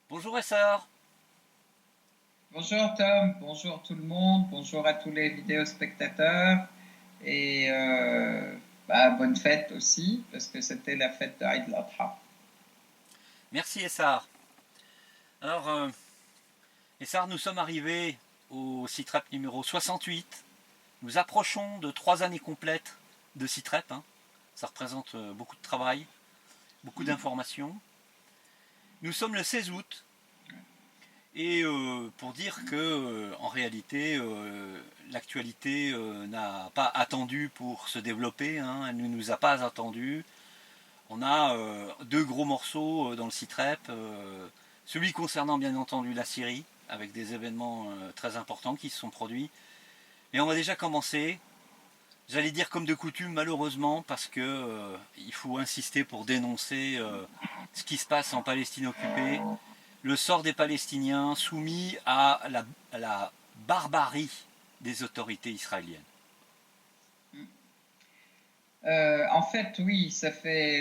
Bonjour Essar. Bonjour Tom, bonjour tout le monde, bonjour à tous les vidéospectateurs et bonne fête aussi parce que c'était la fête de Eid al-Adha. Merci Essar. Alors, Essar, nous sommes arrivés au CITREP numéro 68. Nous approchons de 3 années complètes de CITREP, hein. Ça représente beaucoup de travail, beaucoup d'informations. Nous sommes le 16 août et pour dire que en réalité l'actualité n'a pas attendu pour se développer, hein. Elle ne nous a pas attendu. On a deux gros morceaux dans le CITREP. Celui concernant bien entendu la Syrie, avec des événements très importants qui se sont produits. Et on va déjà commencer, j'allais dire comme de coutume malheureusement, parce que il faut insister pour dénoncer ce qui se passe en Palestine occupée, le sort des Palestiniens soumis à la barbarie des autorités israéliennes. En fait, oui,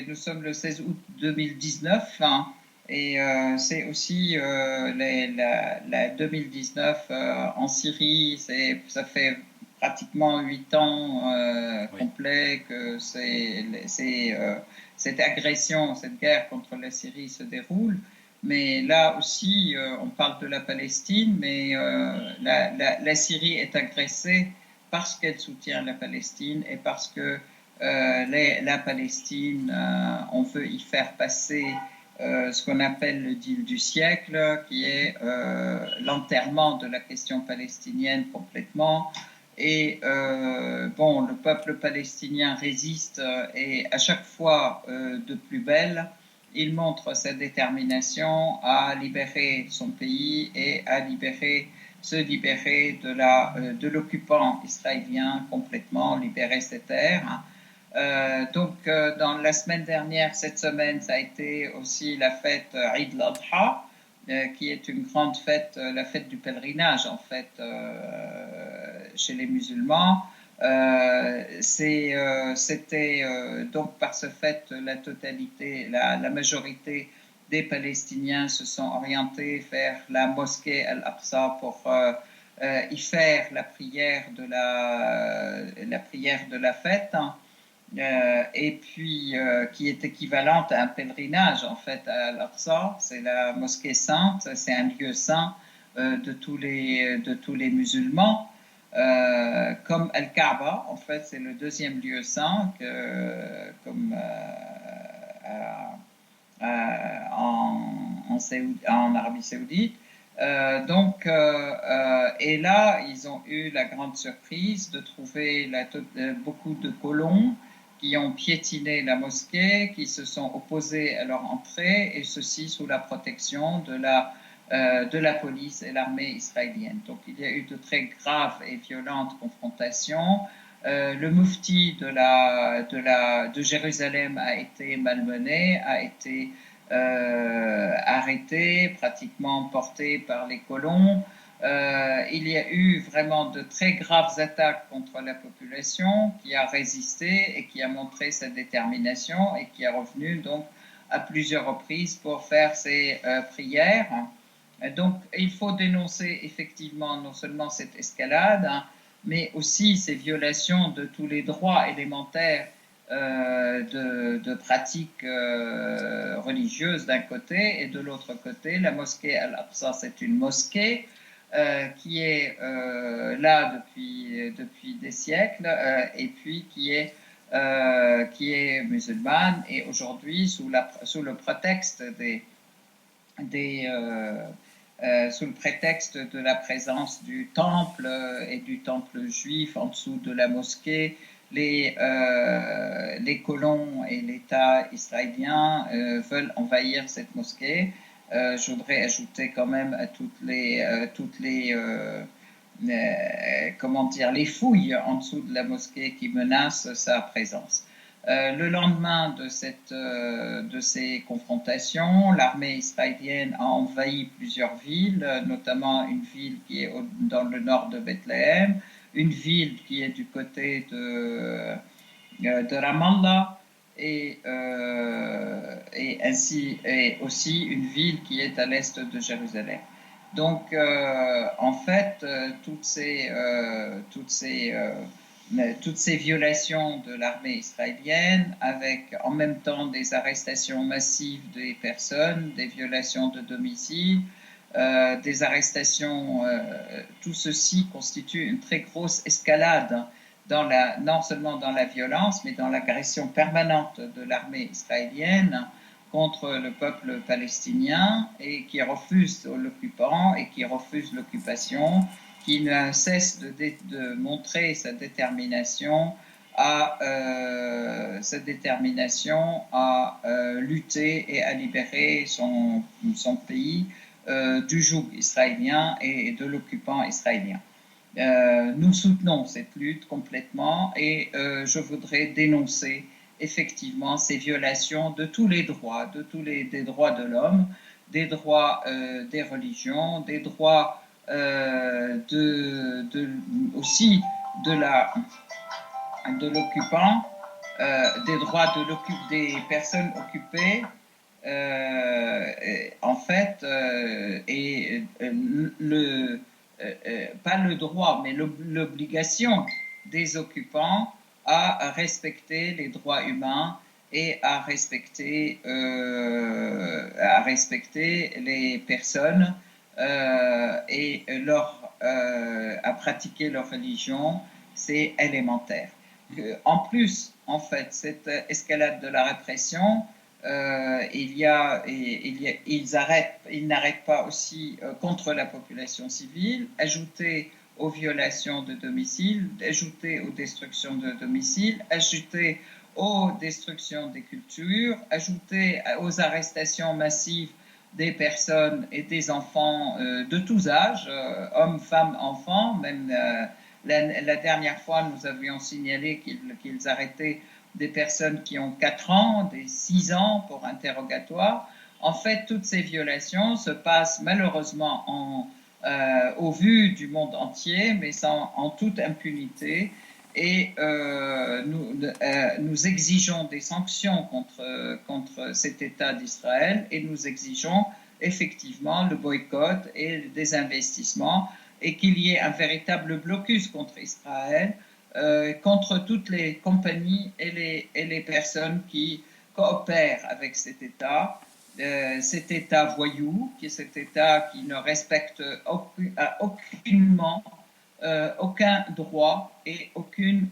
nous sommes le 16 août 2019 hein, et c'est aussi la 2019 en Syrie. Ça fait pratiquement 8 ans Oui. complets que cette agression, cette guerre contre la Syrie se déroule. Mais là aussi, on parle de la Palestine, mais la Syrie est agressée parce qu'elle soutient la Palestine et parce que la Palestine, on veut y faire passer ce qu'on appelle le deal du siècle, qui est l'enterrement de la question palestinienne complètement. Et bon, le peuple palestinien résiste et à chaque fois de plus belle, il montre sa détermination à libérer son pays et à se libérer de l'occupant israélien complètement, libérer ses terres. Dans la semaine dernière, cette semaine, ça a été aussi la fête Eid al-Adha, qui est une grande fête, la fête du pèlerinage en fait chez les musulmans. C'était donc par ce fait la totalité, la majorité des Palestiniens se sont orientés vers la mosquée Al-Aqsa pour y faire la prière de la fête. Hein, et puis qui est équivalente à un pèlerinage en fait à Al-Aqsa. C'est la mosquée sainte, c'est un lieu saint de tous les musulmans. Comme Al-Kaaba, en fait, c'est le deuxième lieu saint comme en Arabie Saoudite. Et là, ils ont eu la grande surprise de trouver beaucoup de colons qui ont piétiné la mosquée, qui se sont opposés à leur entrée, et ceci sous la protection de la police et l'armée israélienne. Donc il y a eu de très graves et violentes confrontations. Le mufti de Jérusalem a été malmené, a été arrêté, pratiquement porté par les colons. Il y a eu vraiment de très graves attaques contre la population qui a résisté et qui a montré sa détermination et qui est revenu donc à plusieurs reprises pour faire ses prières. Donc il faut dénoncer effectivement non seulement cette escalade, hein, mais aussi ces violations de tous les droits élémentaires de pratiques religieuses d'un côté et de l'autre côté, la mosquée Al-Aqsa, c'est une mosquée qui est là depuis des siècles et puis qui est musulmane et aujourd'hui sous le prétexte des sous le prétexte de la présence du temple et du temple juif en dessous de la mosquée, les colons et l'État israélien veulent envahir cette mosquée. Je voudrais ajouter quand même à toutes les comment dire, les fouilles en dessous de la mosquée qui menacent sa présence. Le lendemain de ces confrontations, l'armée israélienne a envahi plusieurs villes, notamment une ville qui est dans le nord de Bethléem, une ville qui est du côté de Ramallah, et aussi une ville qui est à l'est de Jérusalem. Donc, en fait, toutes ces violations de l'armée israélienne, avec en même temps des arrestations massives des personnes, des violations de domicile, des arrestations, tout ceci constitue une très grosse escalade non seulement dans la violence, mais dans l'agression permanente de l'armée israélienne contre le peuple palestinien et qui refuse l'occupant et qui refuse l'occupation, qui ne cesse de montrer sa détermination à lutter et à libérer son pays du joug israélien et de l'occupant israélien. Nous soutenons cette lutte complètement et je voudrais dénoncer effectivement ces violations de tous les droits, des droits de l'homme, des droits des religions, des droits aussi de l'occupant, des droits des personnes occupées. En fait, pas le droit, mais l'obligation des occupants à respecter les droits humains et à respecter les personnes et à pratiquer leur religion, c'est élémentaire. En plus, en fait, cette escalade de la répression, ils n'arrêtent pas aussi contre la population civile, ajouter aux violations de domicile, ajouter aux destructions de domicile, ajouter aux destructions des cultures, ajouter aux arrestations massives des personnes et des enfants de tous âges, hommes, femmes, enfants. Même la dernière fois, nous avions signalé qu'ils arrêtaient des personnes qui ont 4 ans, des 6 ans pour interrogatoire. En fait, toutes ces violations se passent malheureusement au vu du monde entier, mais en toute impunité. Et nous exigeons des sanctions contre cet État d'Israël et nous exigeons effectivement le boycott et le désinvestissement et qu'il y ait un véritable blocus contre Israël, contre toutes les compagnies et les personnes qui coopèrent avec cet État voyou, qui est cet État qui ne respecte aucunement aucun droit et aucune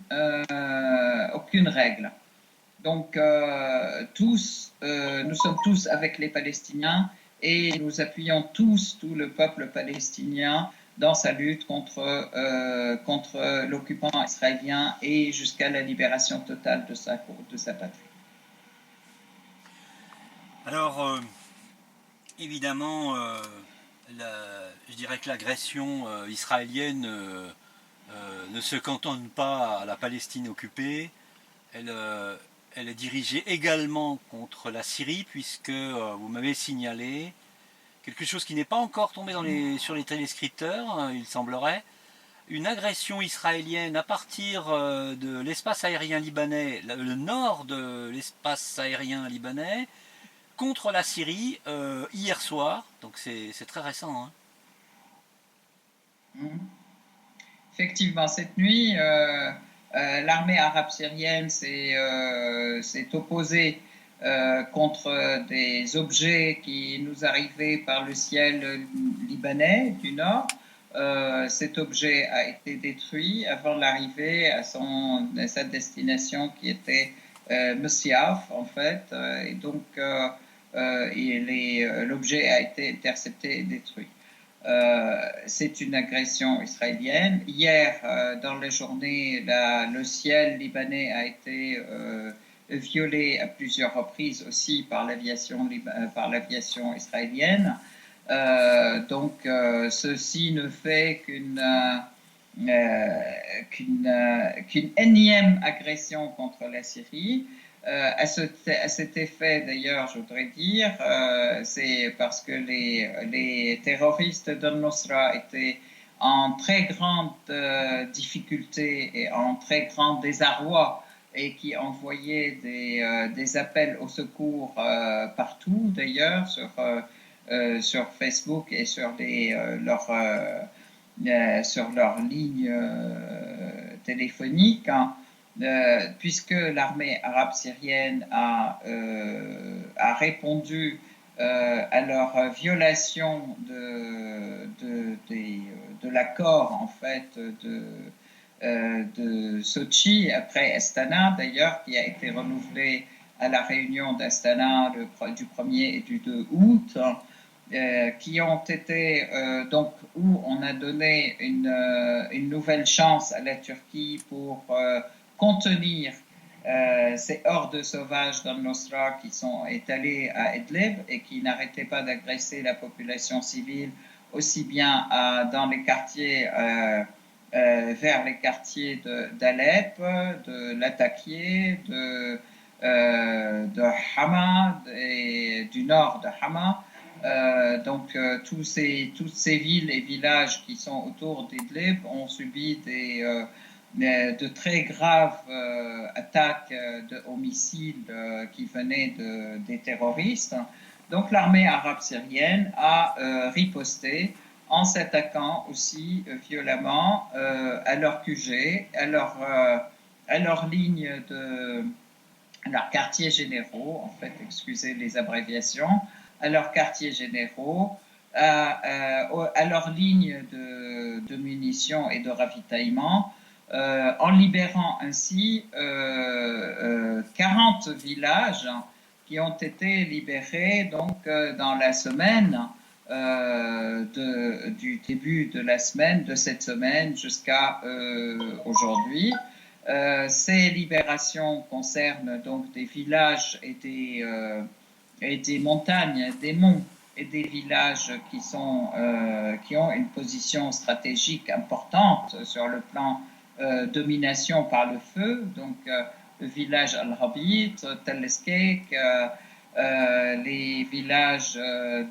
règle. Donc nous sommes tous avec les Palestiniens et nous appuyons tout le peuple palestinien dans sa lutte contre l'occupant israélien et jusqu'à la libération totale de sa patrie. Alors, évidemment, je dirais que l'agression israélienne ne se cantonne pas à la Palestine occupée. Elle est dirigée également contre la Syrie, puisque vous m'avez signalé quelque chose qui n'est pas encore tombé sur les téléscripteurs, il semblerait, une agression israélienne à partir de l'espace aérien libanais, le nord de l'espace aérien libanais, contre la Syrie hier soir. Donc c'est très récent. Effectivement, cette nuit, l'armée arabe syrienne s'est opposée contre des objets qui nous arrivaient par le ciel libanais du nord. Cet objet a été détruit avant l'arrivée à sa destination qui était Messiaf en fait, et donc l'objet a été intercepté et détruit. C'est une agression israélienne. Hier, dans la journée, le ciel libanais a été violé à plusieurs reprises aussi par l'aviation israélienne. Donc, ceci ne fait qu'une énième agression contre la Syrie. À cet effet, d'ailleurs, je voudrais dire, c'est parce que les terroristes d'Al-Nusra étaient en très grande difficulté et en très grand désarroi et qui envoyaient des appels au secours partout, d'ailleurs, sur Facebook et sur leur ligne téléphonique, hein, puisque l'armée arabe syrienne a répondu à leur violation de l'accord en fait de Sochi après Astana d'ailleurs, qui a été renouvelé à la réunion d'Astana du 1er et du 2 août, qui ont été donc où on a donné une nouvelle chance à la Turquie pour contenir ces hordes sauvages d'Al-Nosra qui sont étalées à Idlib et qui n'arrêtaient pas d'agresser la population civile aussi bien dans les quartiers vers les quartiers d'Alep, de Latakia, de Hama et du nord de Hama. Donc toutes ces villes et villages qui sont autour d'Idlib ont subi de très graves attaques de homicides qui venaient des terroristes. Donc l'armée arabe syrienne a riposté en s'attaquant aussi violemment à leur QG, à leur ligne à leurs quartiers généraux, en fait, excusez les abréviations, à leurs quartiers généraux, à leur ligne de munitions et de ravitaillement, en libérant ainsi 40 villages qui ont été libérés donc dans la semaine du début de la semaine, de cette semaine jusqu'à aujourd'hui. Ces libérations concernent donc des villages et des montagnes, des monts et des villages qui ont une position stratégique importante sur le plan domination par le feu. Donc le village Al-Habit, Tel Eskeik, les villages de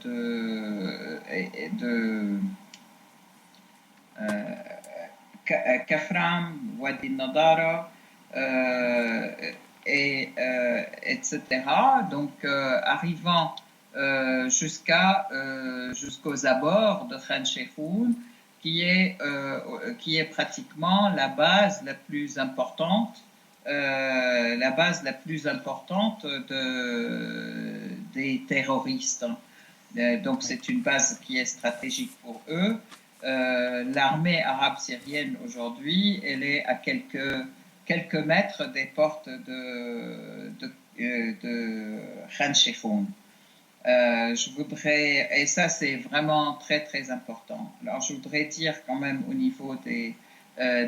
Kafram, Wadi Nadara, etc. Donc, arrivant jusqu'aux abords de Khan Sheikhoun, qui est pratiquement la base la plus importante, des terroristes. Donc, c'est une base qui est stratégique pour eux. L'armée arabe syrienne aujourd'hui, elle est à quelques mètres des portes de Khan Sheikhoun. Et ça c'est vraiment très très important. Alors je voudrais dire quand même au niveau des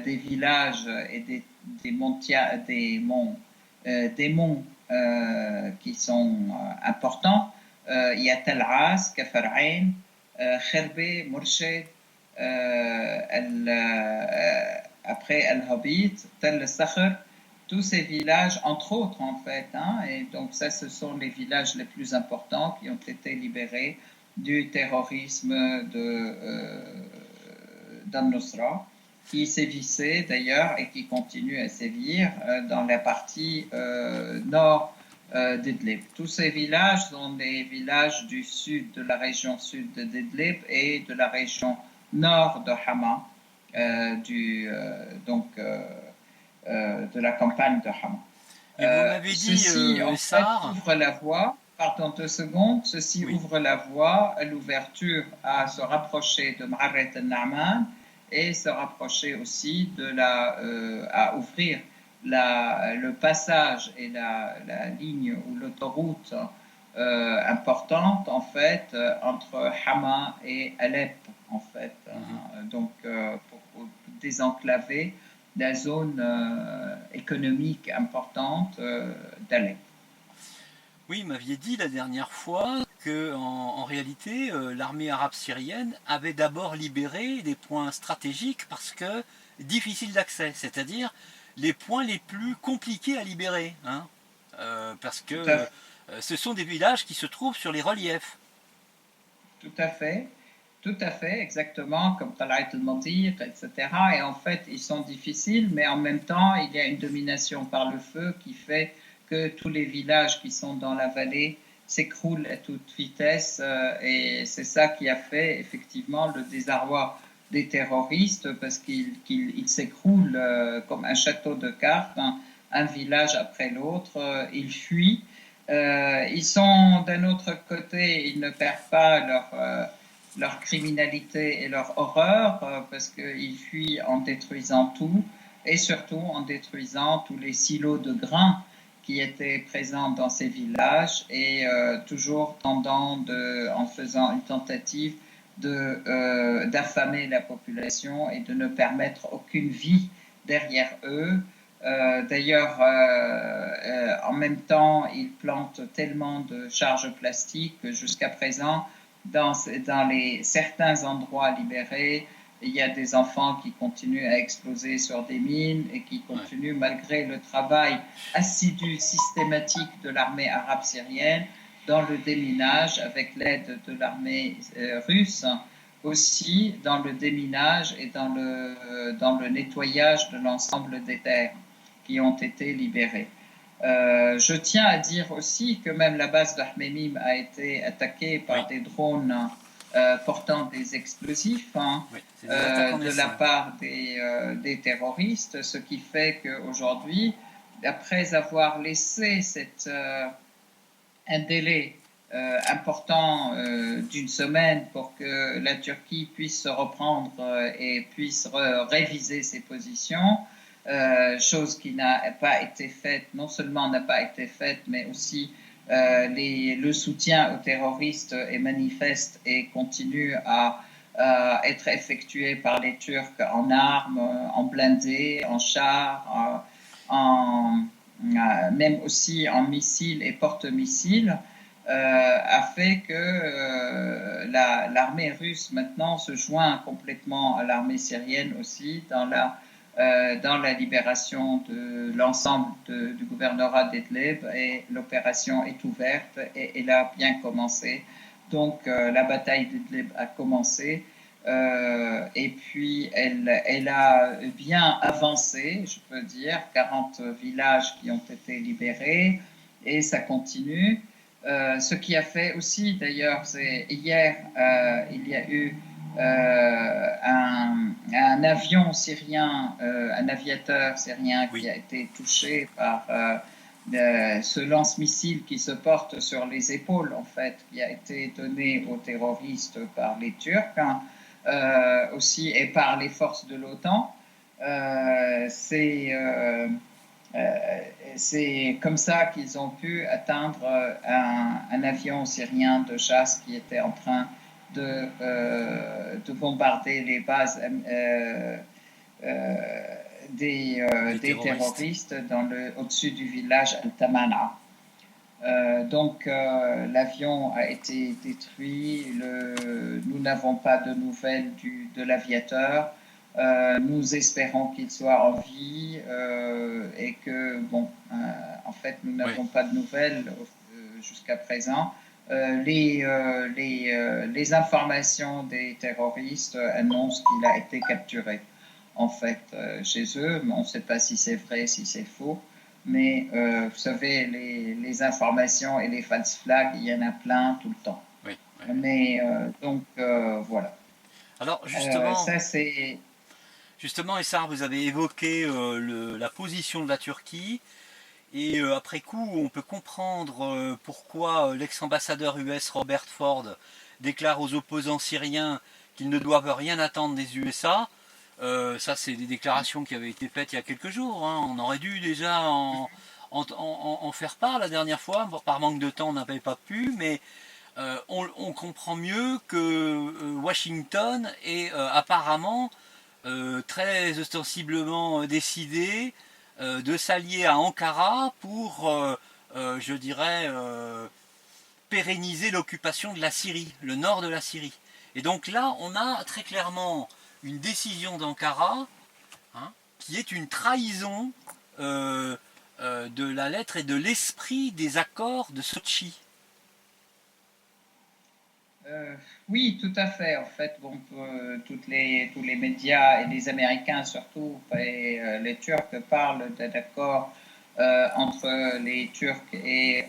villages et des monts qui sont importants. Il y a Tel As, Kafar Ain, Kherbe, Mourched, après Al-Habit, Tel Sakhr, tous ces villages, entre autres en fait, hein, et donc ça ce sont les villages les plus importants qui ont été libérés du terrorisme d'Al-Nusra, qui sévissait d'ailleurs et qui continue à sévir dans la partie nord d'Idlib. Tous ces villages sont des villages du sud, de la région sud d'Idlib et de la région nord de Hama, de la campagne de Hama. Et vous m'avez dit, ceci en fait ouvre la voie, pardon 2 secondes, ceci ouvre la voie à l'ouverture à se rapprocher de Ma'arret al-Na'man et se rapprocher aussi à ouvrir le passage et la ligne ou l'autoroute importante en fait entre Hama et Alep en fait, donc pour désenclaver la zone économique importante d'Alep. Oui, vous m'aviez dit la dernière fois que en réalité l'armée arabe syrienne avait d'abord libéré des points stratégiques parce que difficiles d'accès, c'est-à-dire les points les plus compliqués à libérer, hein, parce que ce sont des villages qui se trouvent sur les reliefs. Tout à fait. Tout à fait, exactement, comme Talat al-Matir, etc. Et en fait, ils sont difficiles, mais en même temps, il y a une domination par le feu qui fait que tous les villages qui sont dans la vallée s'écroulent à toute vitesse. Et c'est ça qui a fait effectivement le désarroi des terroristes, parce qu'ils s'écroulent comme un château de cartes, hein, un village après l'autre. Ils fuient. Ils sont d'un autre côté, ils ne perdent pas leur criminalité et leur horreur, parce qu'ils fuient en détruisant tout et surtout en détruisant tous les silos de grains qui étaient présents dans ces villages et toujours en faisant une tentative d'affamer la population et de ne permettre aucune vie derrière eux. D'ailleurs, en même temps, ils plantent tellement de charges plastiques que jusqu'à présent, dans certains endroits libérés, il y a des enfants qui continuent à exploser sur des mines et qui continuent, malgré le travail assidu, systématique de l'armée arabe syrienne, dans le déminage avec l'aide de l'armée russe, aussi dans le déminage et dans le nettoyage de l'ensemble des terres qui ont été libérées. Je tiens à dire aussi que même la base d'Ahmeyim a été attaquée par des drones portant des explosifs, hein, de la part des terroristes, ce qui fait qu'aujourd'hui, après avoir laissé un délai important d'une semaine pour que la Turquie puisse se reprendre et puisse réviser ses positions, chose qui n'a pas été faite, non seulement n'a pas été faite, mais aussi le soutien aux terroristes est manifeste et continue à être effectué par les Turcs en armes, en blindés, en chars, même aussi en missiles et porte-missiles, a fait que l'armée russe maintenant se joint complètement à l'armée syrienne aussi dans la libération de l'ensemble du gouvernorat d'Idlib, et l'opération est ouverte et elle a bien commencé. Donc la bataille d'Idlib a commencé et puis elle a bien avancé, je peux dire, 40 villages qui ont été libérés et ça continue. Ce qui a fait aussi, d'ailleurs, c'est hier, il y a eu un avion syrien, un aviateur syrien qui a été touché par ce lance-missile qui se porte sur les épaules, en fait, qui a été donné aux terroristes par les Turcs, hein, aussi, et par les forces de l'OTAN. C'est comme ça qu'ils ont pu atteindre un avion syrien de chasse qui était en train de bombarder les bases des terroristes au-dessus du village Al-Tamana. Donc l'avion a été détruit, nous n'avons pas de nouvelles de l'aviateur. Nous espérons qu'il soit en vie et que, bon, en fait, nous n'avons pas de nouvelles jusqu'à présent. Les informations des terroristes annoncent qu'il a été capturé, en fait, chez eux, mais on ne sait pas si c'est vrai, si c'est faux. Mais vous savez, les informations et les false flags, il y en a plein tout le temps. Oui, oui. Mais donc, voilà. Alors, justement... ça, c'est... Justement, Essar, vous avez évoqué la position de la Turquie, et après coup, on peut comprendre pourquoi l'ex-ambassadeur US Robert Ford déclare aux opposants syriens qu'ils ne doivent rien attendre des USA. Ça, c'est des déclarations qui avaient été faites il y a quelques jours, hein. On aurait dû déjà en faire part la dernière fois. Par manque de temps, on n'avait pas pu, mais on comprend mieux que Washington est apparemment très ostensiblement décidé de s'allier à Ankara pour, je dirais, pérenniser l'occupation de la Syrie, le nord de la Syrie. Et donc là, on a très clairement une décision d'Ankara, hein, qui est une trahison de la lettre et de l'esprit des accords de Sochi. Oui, tout à fait. En fait, bon, tous les médias et les Américains surtout, et les Turcs parlent d'accords entre les Turcs et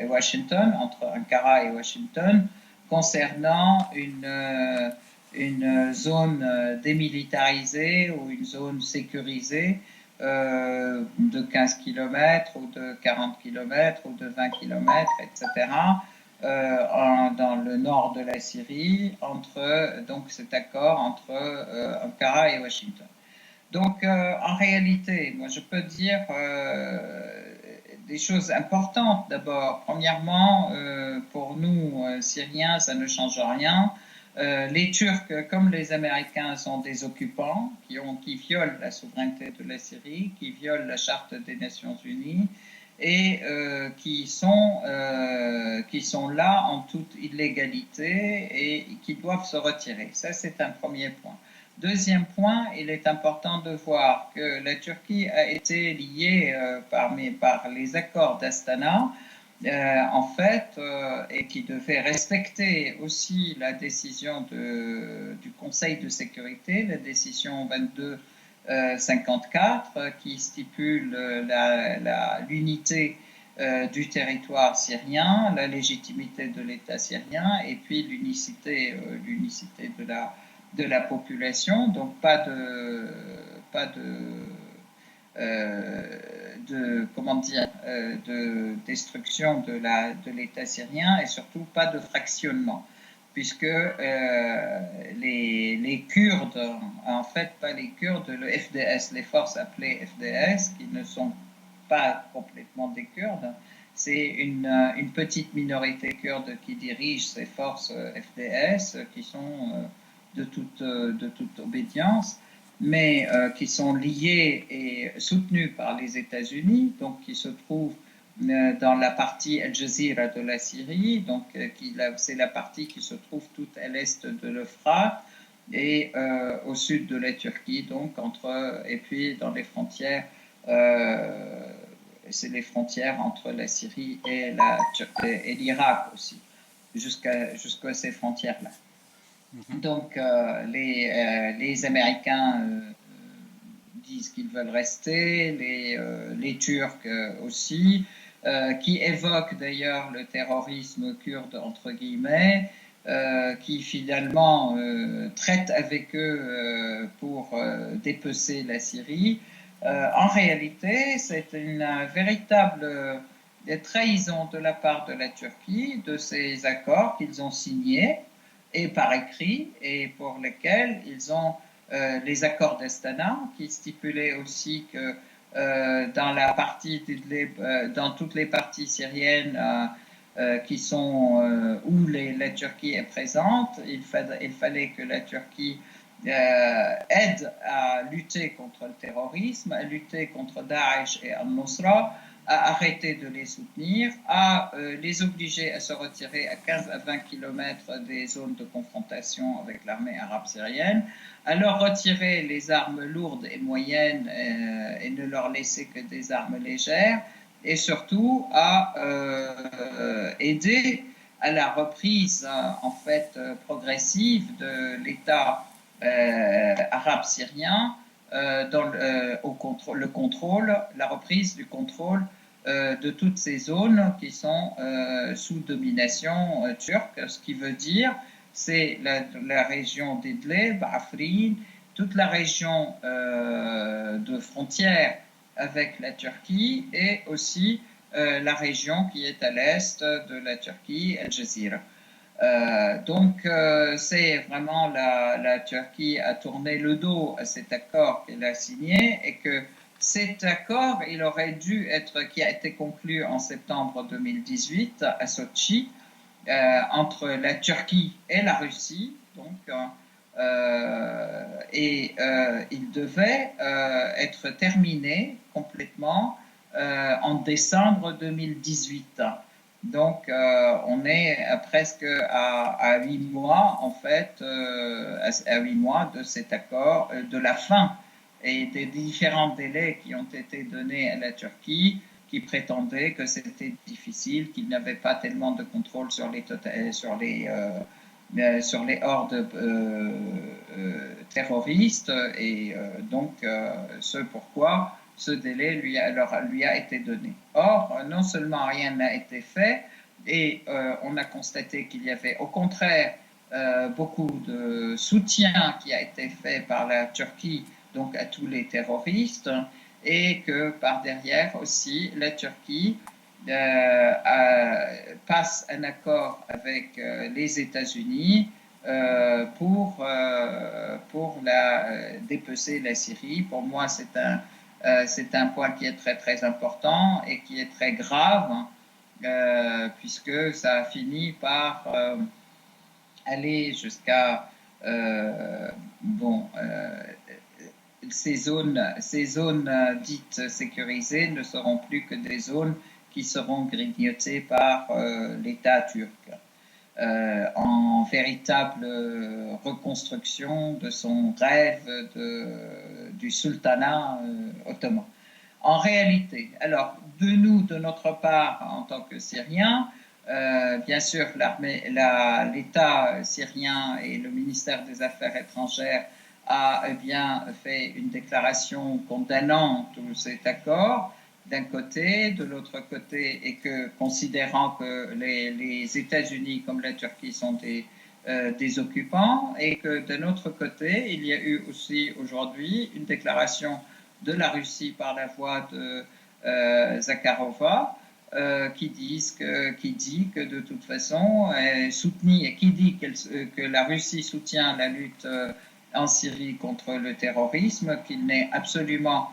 Washington, entre Ankara et Washington, concernant une zone démilitarisée ou une zone sécurisée de 15 km ou de 40 km ou de 20 km, etc dans le nord de la Syrie, donc cet accord entre Ankara et Washington. Donc en réalité, moi je peux dire des choses importantes d'abord. Premièrement, pour nous, Syriens, ça ne change rien. Les Turcs, comme les Américains, sont des occupants qui violent la souveraineté de la Syrie, qui violent la charte des Nations Unies et qui sont là en toute illégalité et qui doivent se retirer. Ça, c'est un premier point. Deuxième point, il est important de voir que la Turquie a été liée par les accords d'Astana, en fait, et qui devait respecter aussi la décision du Conseil de sécurité, la décision 2254, qui stipule l'unité du territoire syrien, la légitimité de l'État syrien, et puis l'unicité de la population, donc pas comment dire, de destruction de l'État syrien et surtout pas de fractionnement, puisque les Kurdes, en fait pas les Kurdes, le FDS, les forces appelées FDS, qui ne sont pas complètement des Kurdes, c'est une petite minorité kurde qui dirige ces forces FDS, qui sont de toute obédience, mais qui sont liés et soutenus par les États-Unis, donc qui se trouvent dans la partie Al Jazeera de la Syrie, donc c'est la partie qui se trouve tout à l'est de l'Euphrate et au sud de la Turquie, donc et puis dans les frontières, c'est les frontières entre la Syrie et l'Irak aussi, jusqu'à ces frontières-là. Donc les Américains disent qu'ils veulent rester, les Turcs aussi, qui évoquent d'ailleurs le terrorisme kurde entre guillemets, qui finalement traitent avec eux pour dépecer la Syrie. En réalité, c'est une véritable trahison de la part de la Turquie de ces accords qu'ils ont signés et par écrit, et pour lesquels ils ont les accords d'Astana, qui stipulaient aussi que dans la partie dans toutes les parties syriennes qui sont où la Turquie est présente, il fallait que la Turquie aide à lutter contre le terrorisme, à lutter contre Daesh et Al-Nusra, à arrêter de les soutenir, à les obliger à se retirer à 15 à 20 km des zones de confrontation avec l'armée arabe syrienne, à leur retirer les armes lourdes et moyennes et ne leur laisser que des armes légères, et surtout à aider à la reprise en fait progressive de l'État arabe syrien la reprise du contrôle de toutes ces zones qui sont sous domination turque, ce qui veut dire c'est la région d'Idlib, Afrin, toute la région de frontière avec la Turquie et aussi la région qui est à l'est de la Turquie, Al Jazeera. C'est vraiment la Turquie a tourné le dos à cet accord qu'elle a signé et que cet accord, il aurait dû qui a été conclu en septembre 2018 à Sochi entre la Turquie et la Russie, il devait être terminé complètement en décembre 2018. Donc, on est presque à 8 mois, en fait, à 8 mois de cet accord, de la fin et des différents délais qui ont été donnés à la Turquie qui prétendait que c'était difficile, qu'il n'avait pas tellement de contrôle sur les hordes terroristes, et donc ce pourquoi ce délai lui a été donné. Or, non seulement rien n'a été fait, et on a constaté qu'il y avait au contraire beaucoup de soutien qui a été fait par la Turquie donc à tous les terroristes, et que par derrière aussi la Turquie passe un accord avec les États-Unis pour dépecer la Syrie. Pour moi, c'est un point qui est très très important et qui est très grave, puisque ça a fini par aller jusqu'à ces zones dites sécurisées ne seront plus que des zones qui seront grignotées par l'État turc, en véritable reconstruction de son rêve du sultanat ottoman. En réalité, alors de notre part, en tant que Syriens, bien sûr, l'État syrien et le ministère des Affaires étrangères a bien fait une déclaration condamnant tout cet accord d'un côté, de l'autre côté, et que considérant que les États-Unis comme la Turquie sont des occupants, et que d'un autre côté, il y a eu aussi aujourd'hui une déclaration de la Russie par la voix de Zakharova, qui dit que de toute façon, que la Russie soutient la lutte en Syrie contre le terrorisme, qu'il n'est absolument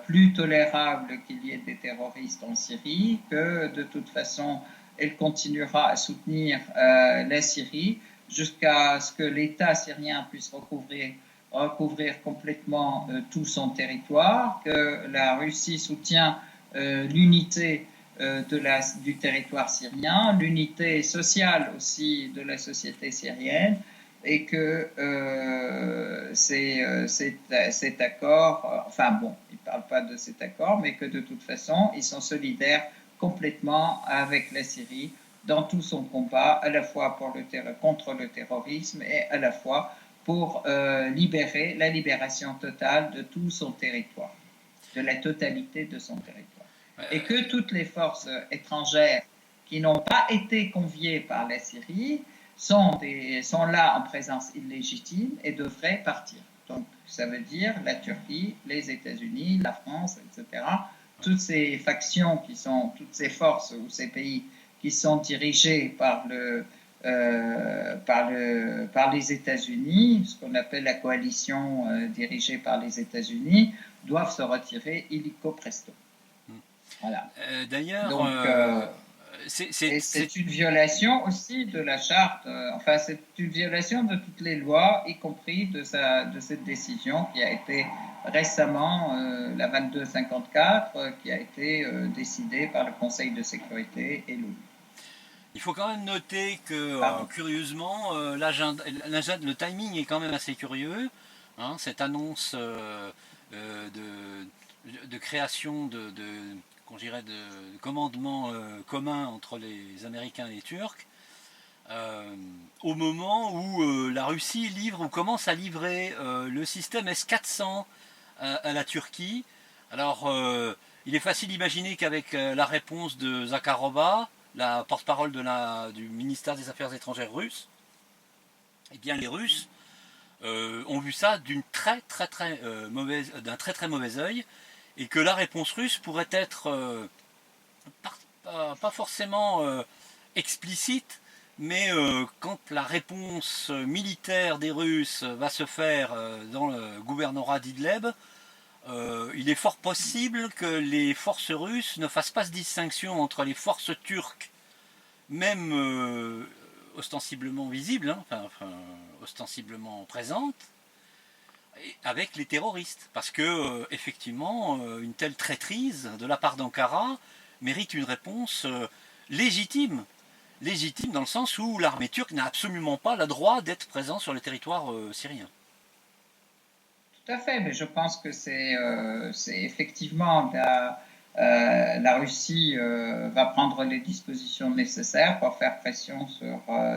plus tolérable qu'il y ait des terroristes en Syrie, que de toute façon, elle continuera à soutenir la Syrie jusqu'à ce que l'État syrien puisse recouvrir complètement tout son territoire, que la Russie soutient l'unité du territoire syrien, l'unité sociale aussi de la société syrienne, et que cet accord, enfin bon, ils ne parlent pas de cet accord, mais que de toute façon, ils sont solidaires complètement avec la Syrie dans tout son combat, à la fois contre le terrorisme et à la fois pour la libération totale de tout son territoire, de la totalité de son territoire. Et que toutes les forces étrangères qui n'ont pas été conviées par la Syrie sont là en présence illégitime et devraient partir. Donc, ça veut dire la Turquie, les États-Unis, la France, etc. Toutes ces factions toutes ces forces ou ces pays qui sont dirigés par les États-Unis, ce qu'on appelle la coalition dirigée par les États-Unis, doivent se retirer illico presto. Voilà. D'ailleurs, c'est une violation aussi de la charte, enfin c'est une violation de toutes les lois, y compris de cette décision qui a été récemment, la 2254, qui a été décidée par le Conseil de sécurité et l'ONU. Il faut quand même noter que, curieusement, le timing est quand même assez curieux. Hein, cette annonce de création de commandement commun entre les Américains et les Turcs, au moment où la Russie livre ou commence à livrer le système S-400 à la Turquie. Alors, il est facile d'imaginer qu'avec la réponse de Zakharova, la porte-parole du ministère des Affaires étrangères russe, eh bien les Russes ont vu ça d'un très très mauvais œil, et que la réponse russe pourrait être pas forcément explicite, mais quand la réponse militaire des Russes va se faire dans le gouvernorat d'Idleb, il est fort possible que les forces russes ne fassent pas de distinction entre les forces turques, même ostensiblement visibles, hein, ostensiblement présentes, avec les terroristes. Parce que, effectivement, une telle traîtrise de la part d'Ankara mérite une réponse légitime. Légitime dans le sens où l'armée turque n'a absolument pas le droit d'être présente sur le territoire syrien. Tout à fait, mais je pense que c'est effectivement la Russie va prendre les dispositions nécessaires pour faire pression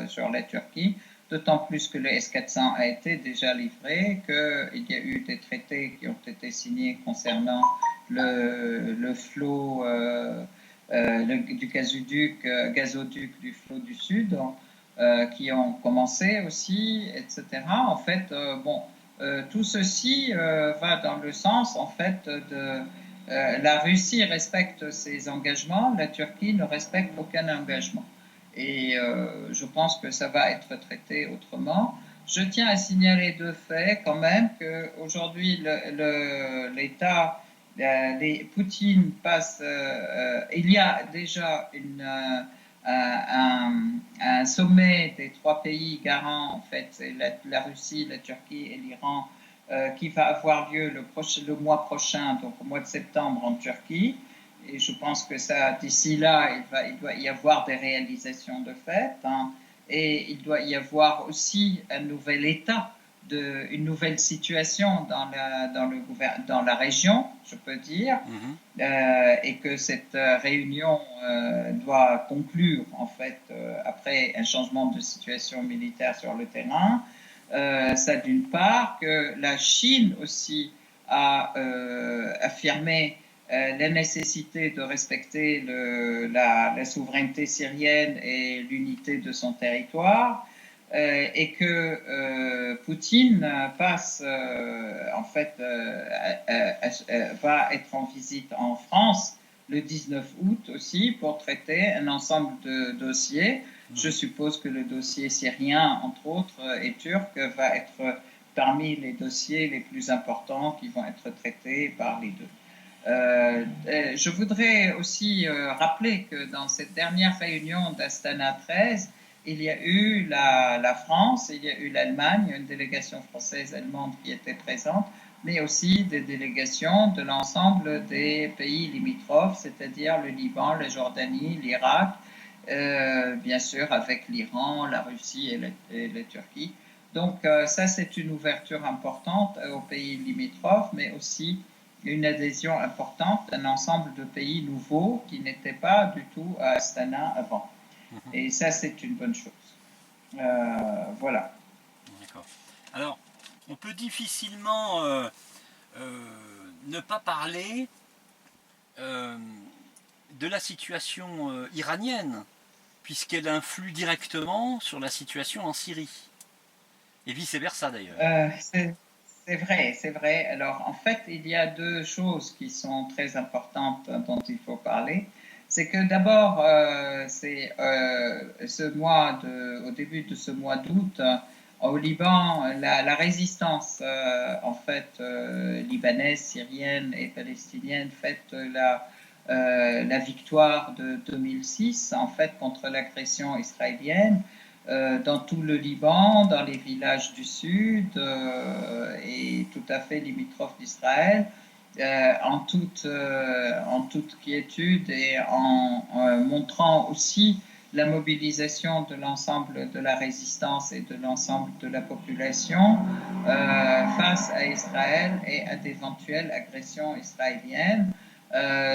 sur la Turquie, d'autant plus que le S-400 a été déjà livré, qu'il y a eu des traités qui ont été signés concernant le flot du gazoduc du flot du Sud, qui ont commencé aussi, etc. En fait, tout ceci va dans le sens, en fait, de la Russie respecte ses engagements, la Turquie ne respecte aucun engagement. Et je pense que ça va être traité autrement. Je tiens à signaler deux faits quand même, qu'aujourd'hui l'État, Poutine passe, il y a déjà un sommet des trois pays garants, en fait, c'est la Russie, la Turquie et l'Iran, qui va avoir lieu le mois prochain, donc au mois de septembre en Turquie. Et je pense que ça, d'ici là, il doit y avoir des réalisations de fait. Hein, et il doit y avoir aussi un nouvel état, une nouvelle situation dans la région, je peux dire, et que cette réunion doit conclure, en fait, après un changement de situation militaire sur le terrain. Ça d'une part, que la Chine aussi a affirmé la nécessité de respecter la souveraineté syrienne et l'unité de son territoire, et que Poutine passe, en fait, va être en visite en France le 19 août aussi pour traiter un ensemble de dossiers. Je suppose que le dossier syrien, entre autres, et turc, va être parmi les dossiers les plus importants qui vont être traités par les deux. Je voudrais aussi rappeler que dans cette dernière réunion d'Astana 13, il y a eu la France, il y a eu l'Allemagne, une délégation française-allemande qui était présente, mais aussi des délégations de l'ensemble des pays limitrophes, c'est-à-dire le Liban, la Jordanie, l'Irak, bien sûr avec l'Iran, la Russie et la Turquie. Donc ça, c'est une ouverture importante aux pays limitrophes, mais aussi une adhésion importante d'un ensemble de pays nouveaux qui n'étaient pas du tout à Astana avant. Et ça, c'est une bonne chose. Voilà. D'accord. Alors, on peut difficilement ne pas parler de la situation iranienne, puisqu'elle influe directement sur la situation en Syrie. Et vice-versa d'ailleurs. C'est vrai, c'est vrai. Alors, en fait, il y a deux choses qui sont très importantes dont il faut parler. C'est que d'abord, c'est au début de ce mois d'août, au Liban, la résistance, en fait, libanaise, syrienne et palestinienne fête la victoire de 2006, en fait, contre l'agression israélienne. Dans tout le Liban, dans les villages du sud et tout à fait limitrophes d'Israël, en toute quiétude et en montrant aussi la mobilisation de l'ensemble de la résistance et de l'ensemble de la population face à Israël et à d'éventuelles agressions israéliennes.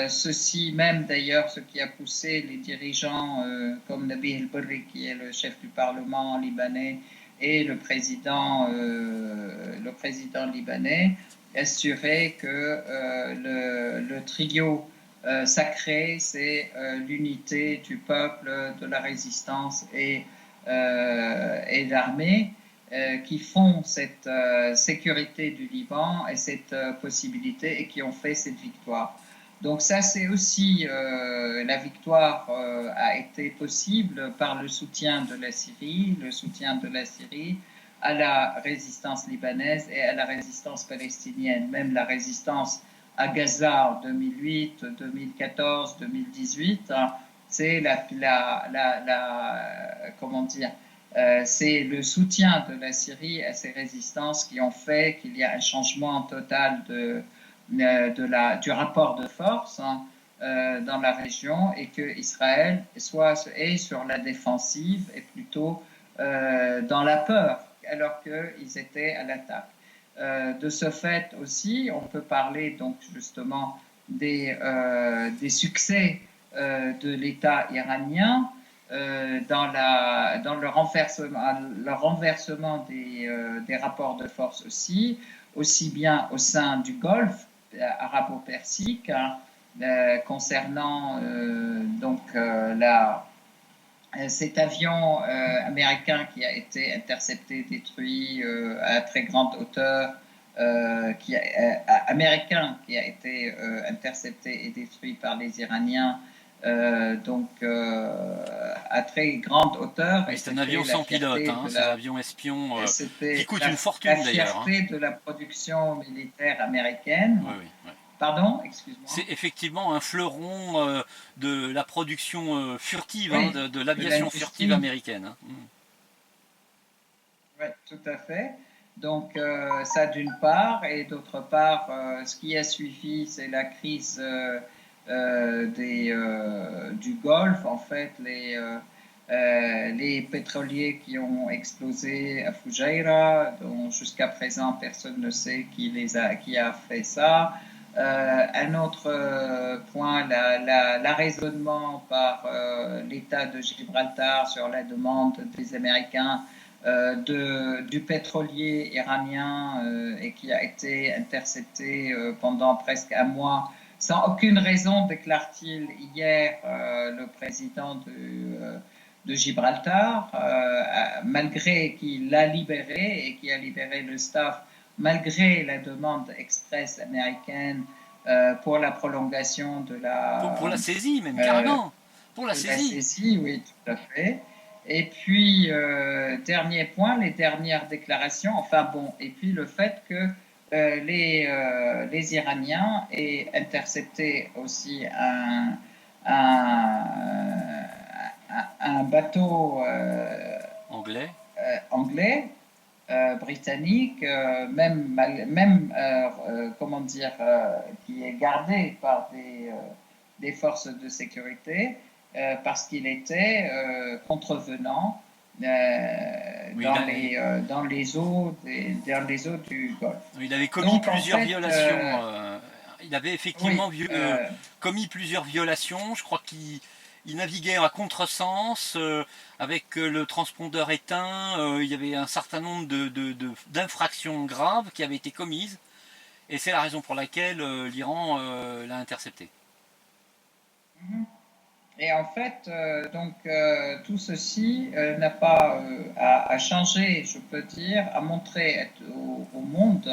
Ceci même d'ailleurs, ce qui a poussé les dirigeants comme Nabih El-Berri, qui est le chef du Parlement libanais, et le président libanais, assurer que le trio sacré, c'est l'unité du peuple, de la résistance et l'armée, qui font cette sécurité du Liban et cette possibilité et qui ont fait cette victoire. Donc ça, c'est aussi la victoire a été possible par le soutien de la Syrie, à la résistance libanaise et à la résistance palestinienne. Même la résistance à Gaza en 2008, 2014, 2018, hein, c'est comment dire, c'est le soutien de la Syrie à ces résistances qui ont fait qu'il y a un changement total du rapport de force, hein, dans la région, et que Israël est sur la défensive et plutôt dans la peur alors qu'ils étaient à l'attaque. De ce fait aussi, on peut parler donc justement des succès de l'État iranien dans le renversement des rapports de force aussi bien au sein du Golfe arabo-persique, hein, concernant cet avion américain qui a été intercepté, détruit à très grande hauteur, américain qui a été intercepté et détruit par les Iraniens, à très grande hauteur. Oui, c'est un avion sans pilote, hein, c'est un avion espion qui coûte une fortune d'ailleurs. La fierté de la production militaire américaine. Oui, oui, oui. Pardon, excuse-moi. C'est effectivement un fleuron de la production furtive, oui, hein, de l'aviation furtive américaine. Hein. Oui, tout à fait. Donc ça d'une part, et d'autre part, ce qui a suivi, c'est la crise du Golfe. En fait, les pétroliers qui ont explosé à Fujairah, dont jusqu'à présent personne ne sait qui a fait ça. Un autre point, l'arraisonnement par l'État de Gibraltar sur la demande des Américains du pétrolier iranien et qui a été intercepté pendant presque un mois. Sans aucune raison, déclare-t-il hier le président de Gibraltar, malgré qu'il l'a libéré et qui a libéré le staff, malgré la demande express américaine pour la prolongation de la... Pour la saisie même, carrément. Pour la saisie. La saisie, oui, tout à fait. Et puis, dernier point, les dernières déclarations, enfin bon, et puis le fait que les Iraniens aient intercepté aussi un bateau anglais, britannique, comment dire, qui est gardé par des forces de sécurité, parce qu'il était contrevenant dans les eaux du Golfe. Il avait commis plusieurs violations. Il avait effectivement commis plusieurs violations. Je crois qu'il naviguait à contresens avec le transpondeur éteint. Il y avait un certain nombre d'infractions graves qui avaient été commises. Et c'est la raison pour laquelle l'Iran l'a intercepté. Et en fait, tout ceci n'a pas à changer, je peux dire, à montrer au monde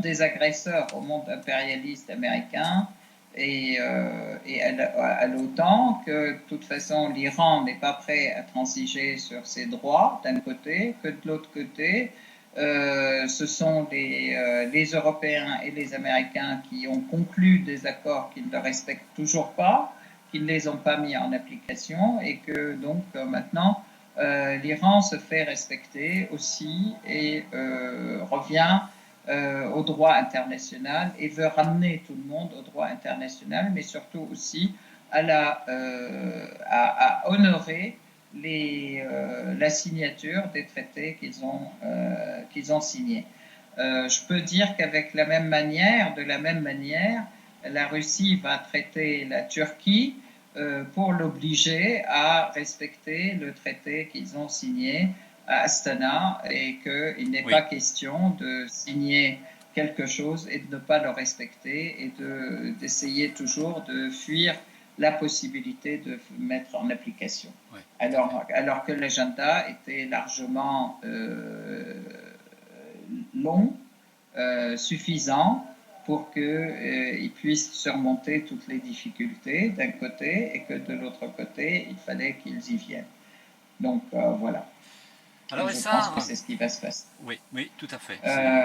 des agresseurs, au monde impérialiste américain et à l'OTAN que de toute façon l'Iran n'est pas prêt à transiger sur ses droits d'un côté, que de l'autre côté, ce sont les Européens et les Américains qui ont conclu des accords qu'ils ne respectent toujours pas, qu'ils ne les ont pas mis en application et que donc maintenant l'Iran se fait respecter aussi et revient au droit international et veut ramener tout le monde au droit international, mais surtout aussi à honorer la signature des traités qu'ils ont signés. Je peux dire qu'avec de la même manière, la Russie va traiter la Turquie pour l'obliger à respecter le traité qu'ils ont signé à Astana et qu'il n'est pas question de signer quelque chose et de ne pas le respecter et d'essayer toujours de fuir la possibilité de mettre en application. Oui. Alors que l'agenda était largement long, suffisant pour qu'ils puissent surmonter toutes les difficultés d'un côté et que de l'autre côté, il fallait qu'ils y viennent. Donc voilà. Alors, je pense que c'est ce qui va se passer. Oui, tout à fait.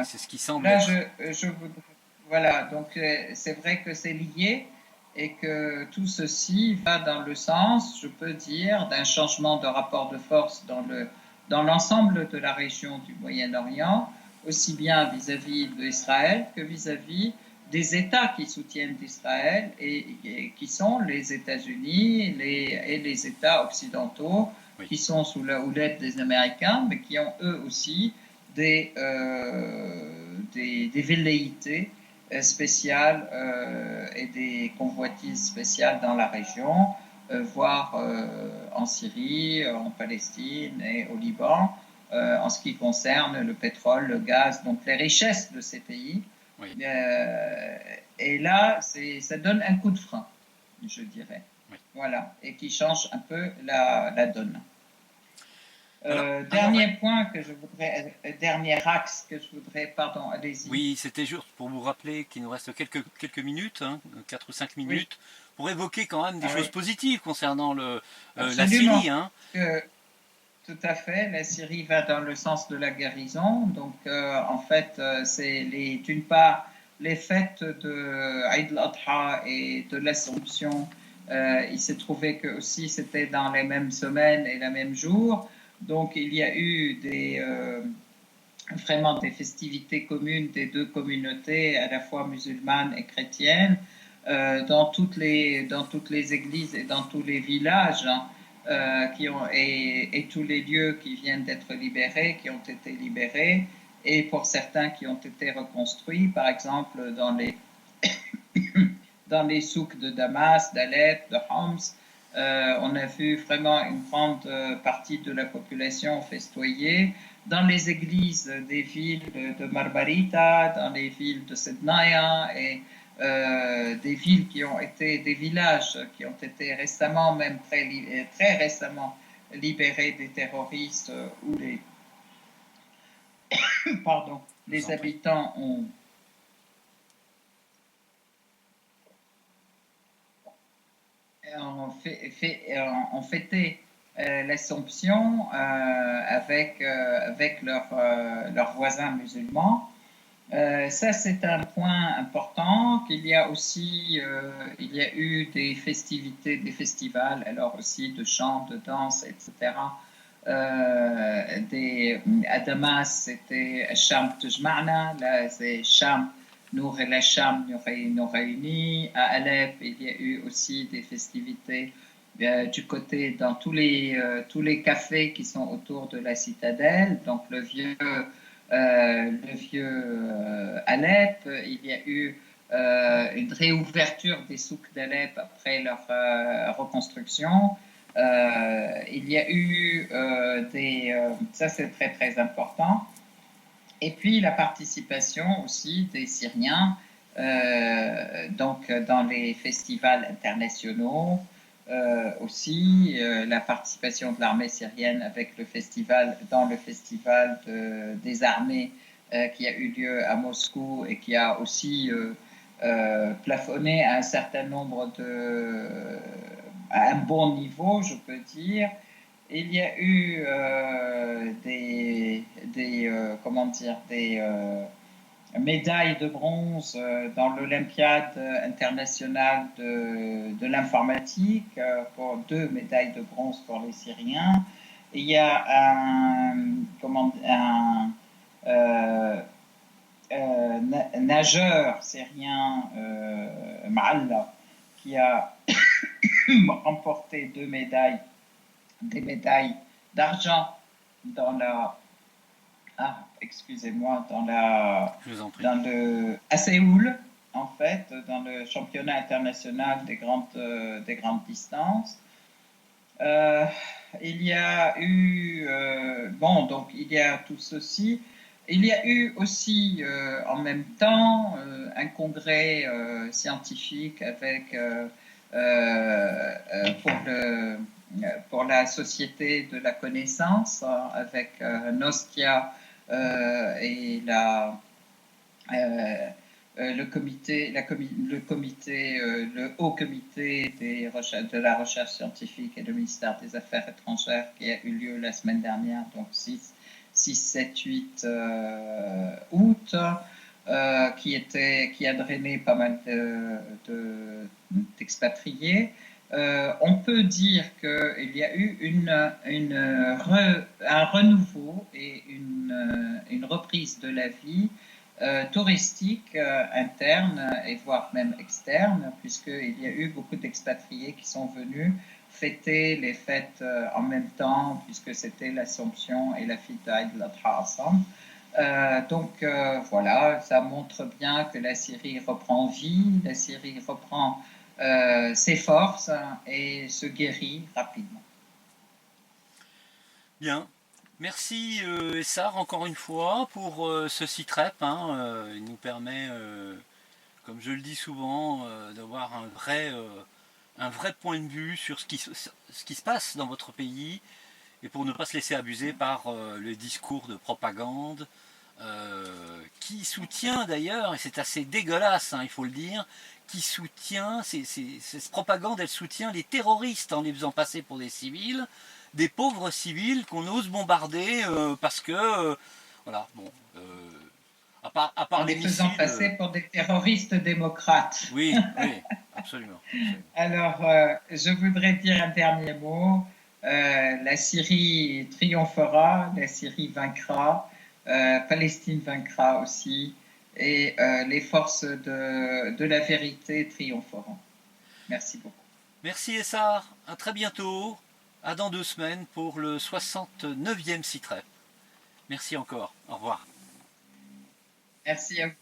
C'est ce qui semble là, être. Voilà, donc c'est vrai que c'est lié et que tout ceci va dans le sens, je peux dire, d'un changement de rapport de force dans l'ensemble de la région du Moyen-Orient, aussi bien vis-à-vis d'Israël que vis-à-vis des États qui soutiennent Israël et qui sont les États-Unis et les États occidentaux qui sont sous la houlette des Américains, mais qui ont eux aussi des velléités spéciales et des convoitises spéciales dans la région, voire en Syrie, en Palestine et au Liban, en ce qui concerne le pétrole, le gaz, donc les richesses de ces pays. Oui. Et là, ça donne un coup de frein, je dirais. Oui. Voilà, et qui change un peu la donne. Dernier axe que je voudrais, pardon, allez-y. Oui, c'était juste pour vous rappeler qu'il nous reste quelques minutes, hein, 4 ou 5 Oui. minutes, pour évoquer quand même des Ah, choses oui. positives concernant la Absolument. Syrie. Hein. Tout à fait. La Syrie va dans le sens de la guérison. Donc, en fait, c'est d'une part les fêtes de Eid al-Adha et de l'Assomption. Il s'est trouvé que aussi c'était dans les mêmes semaines et les mêmes jours. Donc, il y a eu vraiment des festivités communes des deux communautés, à la fois musulmanes et chrétiennes, dans toutes les églises et dans tous les villages. Hein, et tous les lieux qui viennent d'être libérés, qui ont été libérés, et pour certains qui ont été reconstruits, par exemple dans les souks de Damas, d'Alep, de Homs. On a vu vraiment une grande partie de la population festoyer. Dans les églises des villes de Marbarita, dans les villes de Sednaya et des villes qui ont été, des villages qui ont été récemment, même très récemment, libérés des terroristes où les habitants ont fêté l'Assomption avec leurs voisins musulmans. Ça, c'est un point important. Il y a eu des festivités, des festivals, alors aussi de chants, de danse, etc. À Damas, c'était Sham Tujma'na, là c'est Sham, Nour et la Sham nous réunit. À Alep, il y a eu aussi des festivités du côté dans tous les cafés qui sont autour de la citadelle, donc le vieux Alep. Il y a eu une réouverture des souks d'Alep après leur reconstruction. Il y a eu ça c'est très très important. Et puis la participation aussi des Syriens donc dans les festivals internationaux. Aussi la participation de l'armée syrienne avec dans le festival des armées qui a eu lieu à Moscou et qui a aussi plafonné à un certain nombre à un bon niveau, je peux dire. Il y a eu des médailles de bronze dans l'Olympiade internationale de l'informatique, pour 2 médailles de bronze pour les Syriens. Il y a un nageur syrien, Ma'alla, qui a remporté des médailles d'argent dans à Séoul, en fait, dans le championnat international des grandes distances. Il y a eu, donc il y a tout ceci. Il y a eu aussi en même temps un congrès scientifique avec pour la société de la connaissance avec Nostia et le haut comité de la recherche scientifique et le ministère des Affaires étrangères qui a eu lieu la semaine dernière, donc 6, 7, 8 août, qui a drainé pas mal d'expatriés. On peut dire qu'il y a eu un renouveau et une reprise de la vie touristique interne et voire même externe, puisqu'il y a eu beaucoup d'expatriés qui sont venus fêter les fêtes en même temps, puisque c'était l'Assomption et la fête d'Aïd al-Adha ensemble. Voilà, ça montre bien que la Syrie reprend vie, la Syrie reprend ses forces, hein, et se guérit rapidement. Bien. Merci Essar encore une fois pour ce site rep, hein. Il nous permet, comme je le dis souvent, d'avoir un vrai point de vue sur ce qui se passe dans votre pays et pour ne pas se laisser abuser par le discours de propagande qui soutient d'ailleurs, et c'est assez dégueulasse, hein, il faut le dire, qui soutient, cette propagande, elle soutient les terroristes en les faisant passer pour des civils, des pauvres civils qu'on ose bombarder parce que, voilà, bon, à part En les les faisant missiles, passer pour des terroristes démocrates. oui, oui, absolument, absolument. Alors, je voudrais dire un dernier mot. La Syrie triomphera, la Syrie vaincra, Palestine vaincra aussi, et les forces de la vérité triompheront. Merci beaucoup. Merci Essar, à très bientôt, à dans 2 semaines pour le 69e site rep. Merci encore, au revoir. Merci à vous.